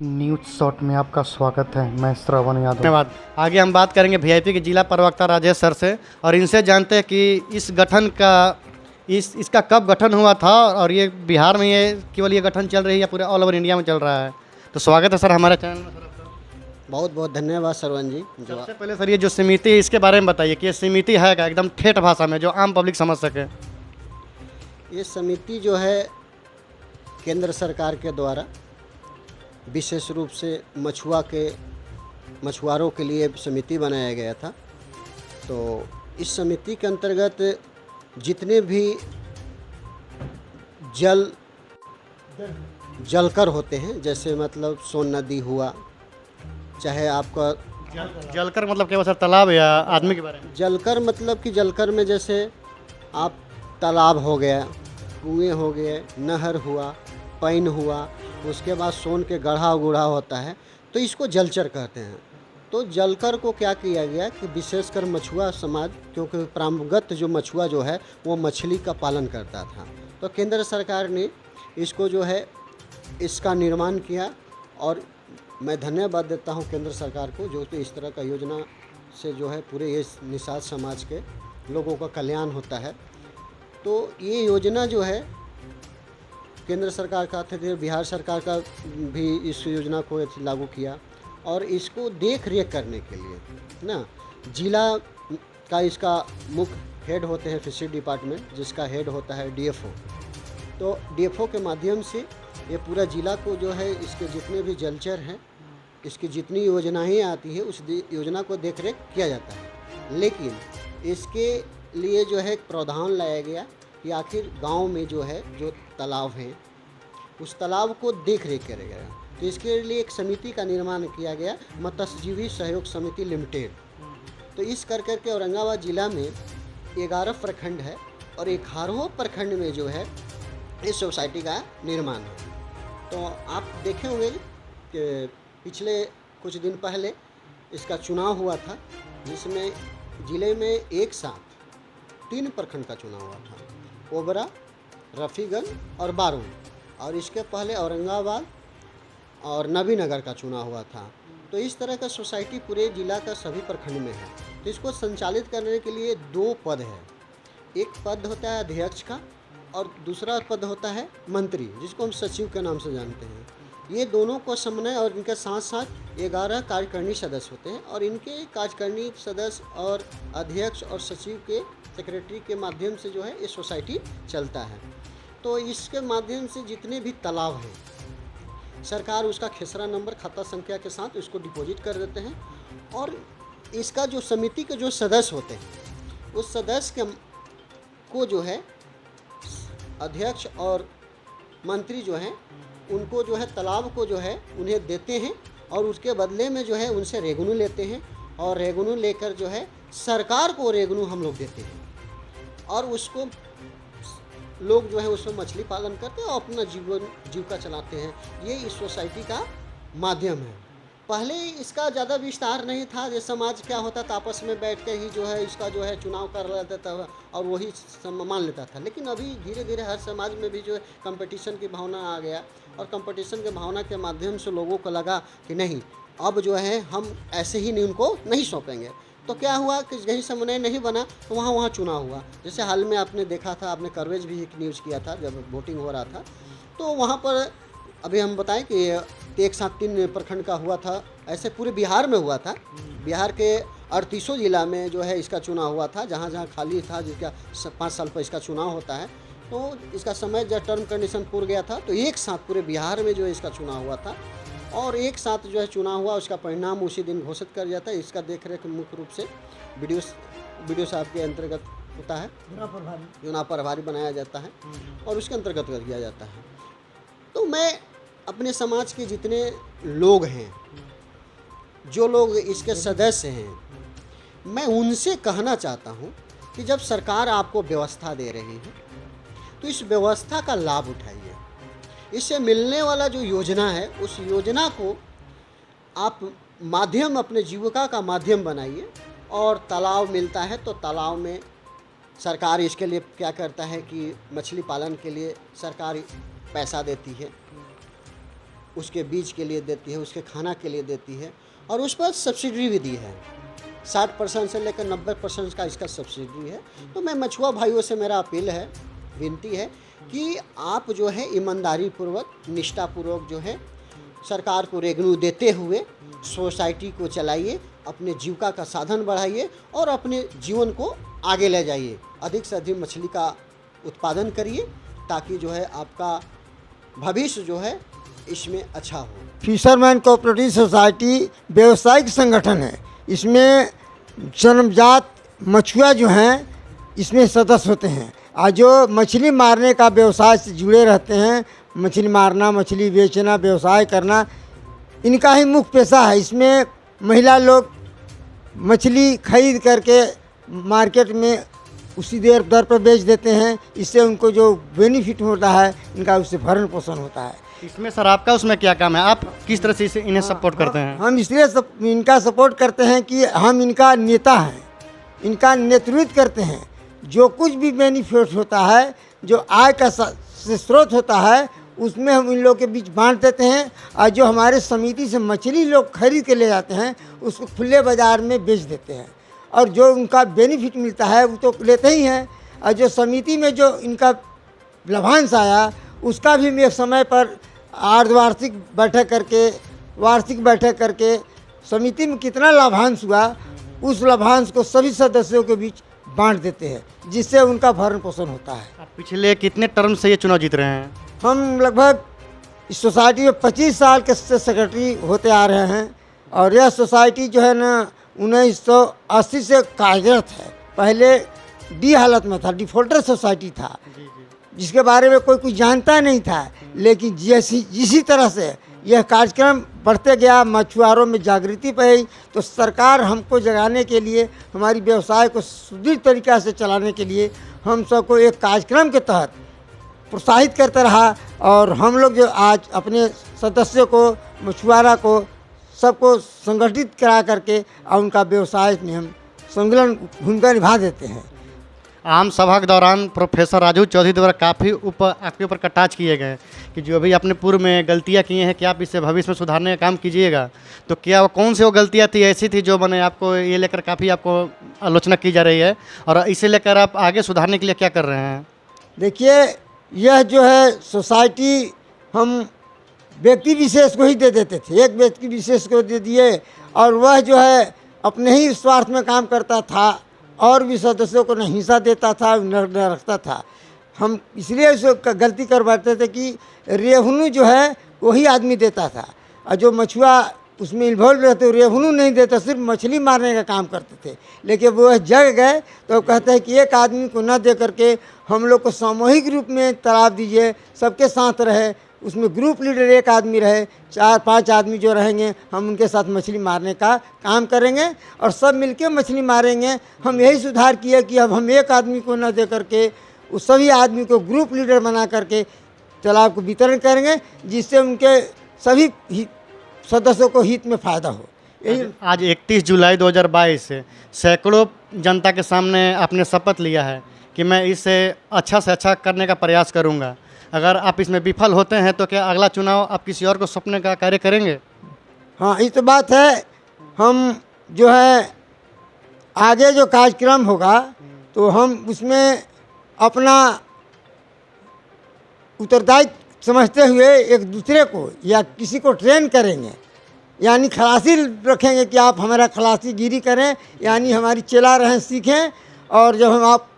News shot में आपका स्वागत है। मैं श्रवण यादव। धन्यवाद। आगे हम बात करेंगे वीआईपी के जिला प्रवक्ता राजेश सर से और इनसे जानते हैं कि इस गठन का इसका कब गठन हुआ था और ये बिहार में ये केवल ये गठन चल रही है या पूरे ऑल ओवर इंडिया में चल रहा है। तो स्वागत है सर हमारे चैनल में। सर आपका बहुत बहुत धन्यवाद सरवन जी। सबसे पहले सर ये जो समिति है इसके बारे में बताइए कि ये समिति है क्या, एकदम ठेठ भाषा में जो आम पब्लिक समझ सके। ये समिति जो है केंद्र सरकार के द्वारा विशेष रूप से मछुआरों के लिए समिति बनाया गया था। तो इस समिति के अंतर्गत जितने भी जलकर होते हैं, जैसे मतलब सोन नदी हुआ, चाहे आपका जलकर मतलब क्या सर, तालाब या आदमी के बारे में? जलकर मतलब कि जलकर में जैसे आप तालाब हो गया, कुएं हो गए, नहर हुआ, पैन हुआ, उसके बाद सोन के गढ़ा गुढ़ा होता है, तो इसको जलचर कहते हैं। तो जलकर को क्या किया गया कि विशेषकर मछुआ समाज, क्योंकि परंपरागत जो मछुआ जो है वो मछली का पालन करता था, तो केंद्र सरकार ने इसको जो है इसका निर्माण किया। और मैं धन्यवाद देता हूं केंद्र सरकार को, जो कि इस तरह का योजना से जो है पूरे ये निषाद समाज के लोगों का कल्याण होता है। तो ये योजना जो है केंद्र सरकार का थे, बिहार सरकार का भी इस योजना को लागू किया। और इसको देख रेख करने के लिए ना जिला का इसका मुख्य हेड होते हैं फिशरी डिपार्टमेंट, जिसका हेड होता है डीएफओ। तो डीएफओ के माध्यम से ये पूरा ज़िला को जो है इसके जितने भी जलचर हैं, इसकी जितनी योजनाएं आती है उस योजना को देख रेख किया जाता है। लेकिन इसके लिए जो है एक प्रावधान लाया गया कि आखिर गांव में जो है जो तालाब हैं उस तालाब को देख रेख करेगा। तो इसके लिए एक समिति का निर्माण किया गया, मत्स्यजीवी सहयोग समिति लिमिटेड। तो इस कर के औरंगाबाद ज़िला में 11 प्रखंड है और 11वें प्रखंड में जो है इस सोसाइटी का निर्माण है। तो आप देखे होंगे कि पिछले कुछ दिन पहले इसका चुनाव हुआ था, जिसमें ज़िले में एक साथ 3 प्रखंड का चुनाव हुआ था, ओबरा, रफ़ीगंज और बारूण। और इसके पहले औरंगाबाद और नबीनगर का चुनाव हुआ था। तो इस तरह का सोसाइटी पूरे ज़िला का सभी प्रखंड में है। तो इसको संचालित करने के लिए 2 पद है। एक पद होता है अध्यक्ष का और दूसरा पद होता है मंत्री, जिसको हम सचिव के नाम से जानते हैं। ये दोनों को समन्वय और इनके साथ साथ 11 कार्यकारिणी सदस्य होते हैं और इनके कार्यकारिणी सदस्य और अध्यक्ष और सचिव के सेक्रेटरी के माध्यम से जो है ये सोसाइटी चलता है। तो इसके माध्यम से जितने भी तालाब हैं, सरकार उसका खेसरा नंबर खाता संख्या के साथ उसको डिपॉजिट कर देते हैं। और इसका जो समिति के जो सदस्य होते हैं उस सदस्य को जो है अध्यक्ष और मंत्री जो हैं उनको जो है तालाब को जो है उन्हें देते हैं और उसके बदले में जो है उनसे रेवेन्यू लेते हैं। और रेवेन्यू लेकर जो है सरकार को रेवेन्यू हम लोग देते हैं और उसको लोग जो है उसमें मछली पालन करते हैं और अपना जीविका चलाते हैं। ये इस सोसाइटी का माध्यम है। पहले इसका ज़्यादा विस्तार नहीं था। ये समाज क्या होता था, आपस में बैठ के ही जो है इसका जो है चुनाव कर लेता था और वही मान लेता था। लेकिन अभी धीरे धीरे हर समाज में भी जो है कंपटीशन की भावना आ गया और कंपटीशन की भावना के माध्यम से लोगों को लगा कि नहीं, अब जो है हम ऐसे ही नहीं उनको नहीं सौंपेंगे। तो क्या हुआ कि कहीं समन्वय नहीं बना तो वहाँ चुनाव हुआ। जैसे हाल में आपने देखा था, आपने कवरेज भी एक न्यूज़ किया था जब वोटिंग हो रहा था, तो वहाँ पर अभी हम बताएं कि एक साथ 3 प्रखंड का हुआ था। ऐसे पूरे बिहार में हुआ था। बिहार के 38 जिला में जो है इसका चुनाव हुआ था, जहाँ जहाँ खाली था, जिसका 5 साल पर इसका चुनाव होता है। तो इसका समय जब टर्म कंडीशन पूरा गया था तो एक साथ पूरे बिहार में जो है इसका चुनाव हुआ था और एक साथ जो है चुनाव हुआ, उसका परिणाम उसी दिन घोषित कर दिया था। इसका देख रेख मुख्य रूप से वीडियो साहब के अंतर्गत होता है, चुनाव प्रभारी बनाया जाता है और उसके अंतर्गत किया जाता है। तो मैं अपने समाज के जितने लोग हैं, जो लोग इसके सदस्य हैं, मैं उनसे कहना चाहता हूं कि जब सरकार आपको व्यवस्था दे रही है तो इस व्यवस्था का लाभ उठाइए। इससे मिलने वाला जो योजना है उस योजना को आप माध्यम, अपने जीविका का माध्यम बनाइए। और तालाब मिलता है तो तालाब में सरकार इसके लिए क्या करता है कि मछली पालन के लिए सरकार पैसा देती है, उसके बीज के लिए देती है, उसके खाना के लिए देती है, और उस पर सब्सिडी भी दी है। 60% से लेकर 90% का इसका सब्सिडी है। तो मैं मछुआ भाइयों से मेरा अपील है, विनती है कि आप जो है ईमानदारी पूर्वक, निष्ठापूर्वक जो है सरकार को रेवेन्यू देते हुए सोसाइटी को चलाइए, अपने जीविका का साधन बढ़ाइए और अपने जीवन को आगे ले जाइए। अधिक से अधिक मछली का उत्पादन करिए ताकि जो है आपका भविष्य जो है इसमें अच्छा हो। फिशरमैन कोऑपरेटिव सोसाइटी व्यवसायिक संगठन है। इसमें जन्मजात मछुआ जो हैं इसमें सदस्य होते हैं और जो मछली मारने का व्यवसाय से जुड़े रहते हैं, मछली मारना, मछली बेचना, व्यवसाय करना इनका ही मुख्य पेशा है। इसमें महिला लोग मछली खरीद करके मार्केट में उसी दर पर बेच देते हैं। इससे उनको जो बेनिफिट होता है इनका उससे भरण पोषण होता है। इसमें सर आपका उसमें क्या काम है, आप किस तरह से इन्हें सपोर्ट करते हैं? हम इसलिए इनका सपोर्ट करते हैं कि हम इनका नेता हैं, इनका नेतृत्व करते हैं। जो कुछ भी बेनिफिट होता है, जो आय का स्रोत होता है, उसमें हम इन लोगों के बीच बांट देते हैं और जो हमारे समिति से मछली लोग खरीद के ले जाते हैं उसको खुले बाज़ार में बेच देते हैं और जो उनका बेनिफिट मिलता है वो तो लेते ही हैं। और जो समिति में जो इनका लाभांश आया उसका भी मैं समय पर वार्षिक बैठक करके समिति में कितना लाभांश हुआ उस लाभांश को सभी सदस्यों के बीच बांट देते हैं, जिससे उनका भरण पोषण होता है। आप पिछले कितने टर्म से ये चुनाव जीत रहे हैं? हम लगभग इस सोसाइटी में 25 साल के सेक्रेटरी होते आ रहे हैं और यह सोसाइटी जो है ना 1980 से कार्यरत है। पहले डी हालत में था, डिफॉल्टर सोसाइटी था, जिसके बारे में कोई जानता नहीं था। लेकिन जिसी तरह से यह कार्यक्रम बढ़ते गया, मछुआरों में जागृति पाई, तो सरकार हमको जगाने के लिए, हमारी व्यवसाय को सुदृढ़ तरीक़ा से चलाने के लिए हम सबको एक कार्यक्रम के तहत प्रोत्साहित करता रहा। और हम लोग जो आज अपने सदस्यों को, मछुआरा को, सबको संगठित करा करके और उनका व्यवसाय में हम संलग्न भूमिका निभा देते हैं। आम सभा के दौरान प्रोफेसर राजू चौधरी द्वारा काफ़ी आपके ऊपर कटाच किए गए कि जो भी आपने पूर्व में गलतियां की हैं कि आप इससे भविष्य में सुधारने का काम कीजिएगा। तो क्या वो कौन सी वो गलतियां थी ऐसी थी जो मैंने आपको ये लेकर काफ़ी आपको आलोचना की जा रही है और इसे लेकर आप आगे सुधारने के लिए क्या कर रहे हैं? देखिए, यह जो है सोसाइटी हम व्यक्ति विशेष को ही दे देते थे, एक व्यक्ति विशेष को दे दिए और वह जो है अपने ही स्वार्थ में काम करता था और भी सदस्यों को न हिस्सा देता था, न रखता था। हम इसलिए उसको गलती करवाते थे कि रेवन्यू जो है वही आदमी देता था और जो मछुआ उसमें इन्वॉल्व रहते रेवन्यू नहीं देता, सिर्फ मछली मारने का काम करते थे। लेकिन वो जग गए तो कहते हैं कि एक आदमी को न दे करके हम लोग को सामूहिक रूप में तालाब दीजिए, सबके साथ रहे, उसमें ग्रुप लीडर एक आदमी रहे, 4-5 आदमी जो रहेंगे हम उनके साथ मछली मारने का काम करेंगे और सब मिलके मछली मारेंगे। हम यही सुधार किए कि अब हम एक आदमी को न दे करके उस सभी आदमी को ग्रुप लीडर बना करके तालाब को वितरण करेंगे, जिससे उनके सभी सदस्यों को हित में फ़ायदा हो। यही आज 31 जुलाई 2022 से सैकड़ों जनता के सामने आपने शपथ लिया है कि मैं इसे अच्छा से अच्छा करने का प्रयास करूंगा। अगर आप इसमें विफल होते हैं तो क्या अगला चुनाव आप किसी और को सौंपने का कार्य करेंगे? हाँ, ये तो बात है। हम जो है आगे जो कार्यक्रम होगा तो हम उसमें अपना उत्तरदायित्व समझते हुए एक दूसरे को या किसी को ट्रेन करेंगे, यानी खलासी रखेंगे कि आप हमारा खलासी गिरी करें, यानी हमारी चला रहें, सीखें। और जब हम आप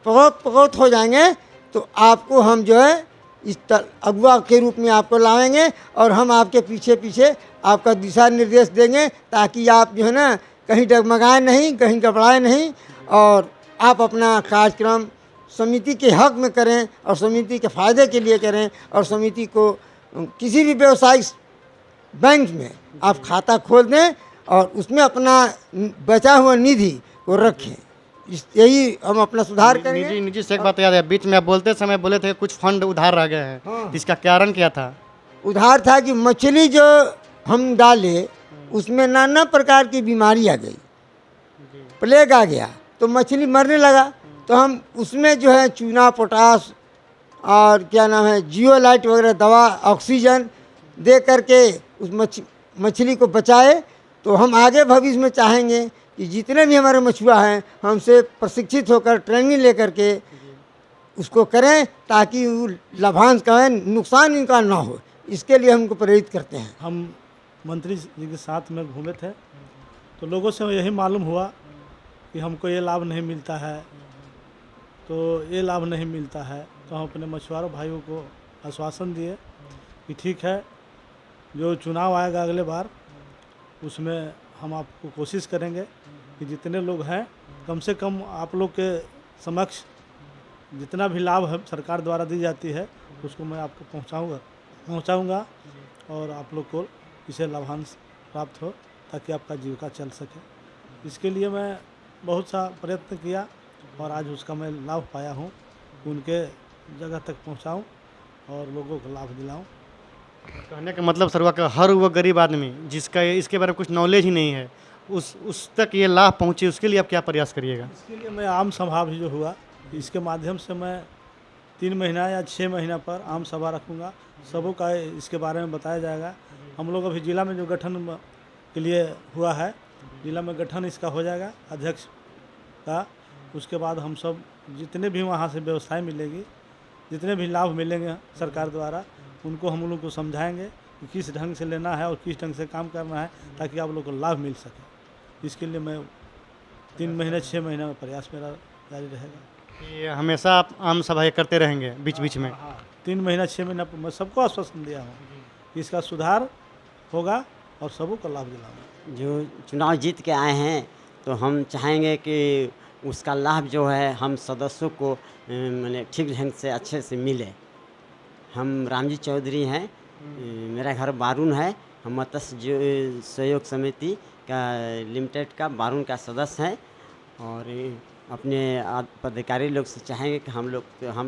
पकौत हो जाएंगे तो आपको हम जो है इस अगुआ के रूप में आपको लाएंगे और हम आपके पीछे पीछे आपका दिशा निर्देश देंगे ताकि आप जो है ना कहीं डगमगाए नहीं, कहीं घबराए नहीं और आप अपना कार्यक्रम समिति के हक में करें और समिति के फ़ायदे के लिए करें और समिति को किसी भी व्यवसायिक बैंक में आप खाता खोल दें और उसमें अपना बचा हुआ निधि को रखें। यही हम अपना सुधार करेंगे। निजी से एक बात याद है, बीच में आप बोलते समय बोले थे कुछ फंड उधार रह गए हैं। हाँ। इसका कारण क्या था? उधार था कि मछली जो हम डाले उसमें नाना प्रकार की बीमारी आ गई, प्लेग आ गया तो मछली मरने लगा। तो हम उसमें जो है चूना, पोटास और क्या नाम है, जियोलाइट वगैरह दवा, ऑक्सीजन दे करके उस मछली को बचाए, तो हम आगे भविष्य में चाहेंगे कि जितने भी हमारे मछुआ हैं हमसे प्रशिक्षित होकर ट्रेनिंग लेकर के उसको करें, ताकि वो लाभांश का नुकसान इनका ना हो। इसके लिए हमको प्रेरित करते हैं। हम मंत्री जी के साथ में घूमे थे, तो लोगों से यही मालूम हुआ कि हमको ये लाभ नहीं मिलता है, तो ये लाभ नहीं मिलता है। तो हम अपने मछुआरों भाइयों को आश्वासन दिए कि ठीक है, जो चुनाव आएगा अगले बार उसमें हम आपको कोशिश करेंगे कि जितने लोग हैं कम से कम आप लोग के समक्ष जितना भी लाभ है सरकार द्वारा दी जाती है उसको मैं आपको पहुंचाऊंगा और आप लोग को इसे लाभांश प्राप्त हो, ताकि आपका जीविका चल सके। इसके लिए मैं बहुत सा प्रयत्न किया और आज उसका मैं लाभ पाया हूँ। उनके जगह तक पहुँचाऊँ और लोगों को लाभ दिलाऊँ। कहने का मतलब सर हुआ कि हर वो गरीब आदमी जिसका इसके बारे में कुछ नॉलेज ही नहीं है उस तक ये लाभ पहुँचे, उसके लिए आप क्या प्रयास करिएगा? इसके लिए मैं आम सभा भी जो हुआ इसके माध्यम से मैं 3 महीना या 6 महीना पर आम सभा रखूँगा। सबों का इसके बारे में बताया जाएगा। हम लोग अभी जिला में जो गठन के लिए हुआ है, जिला में गठन इसका हो जाएगा अध्यक्ष का। उसके बाद हम सब जितने भी वहाँ से व्यवस्थाएं मिलेगी, जितने भी लाभ मिलेंगे सरकार द्वारा, उनको हम लोग को समझाएंगे कि किस ढंग से लेना है और किस ढंग से काम करना है, ताकि आप लोग को लाभ मिल सके। इसके लिए मैं 3 महीने 6 महीने में प्रयास मेरा जारी रहेगा। ये हमेशा आप आम सभाएं करते रहेंगे बीच बीच में? हाँ, 3 महीना 6 महीना पर मैं सबको आश्वासन दिया हूँ कि इसका सुधार होगा और सबों को लाभ दिलाऊंगा। जो चुनाव जीत के आए हैं तो हम चाहेंगे कि उसका लाभ जो है हम सदस्यों को मैंने ठीक ढंग से अच्छे से मिले। हम रामजी चौधरी हैं, मेरा घर बारून है। हम मत्स्य सहयोग समिति का लिमिटेड का बारून का सदस्य हैं और अपने पदाधिकारी लोग से चाहेंगे कि हम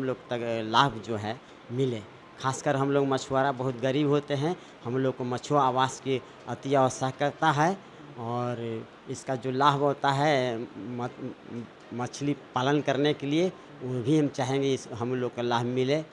लोग तक लाभ जो है मिले। खासकर हम लोग मछुआरा बहुत गरीब होते हैं, हम लोग को मछुआ आवास की अति आवश्यकता है और इसका जो लाभ होता है मछली पालन करने के लिए वो भी हम चाहेंगे हम लोग का लाभ मिले।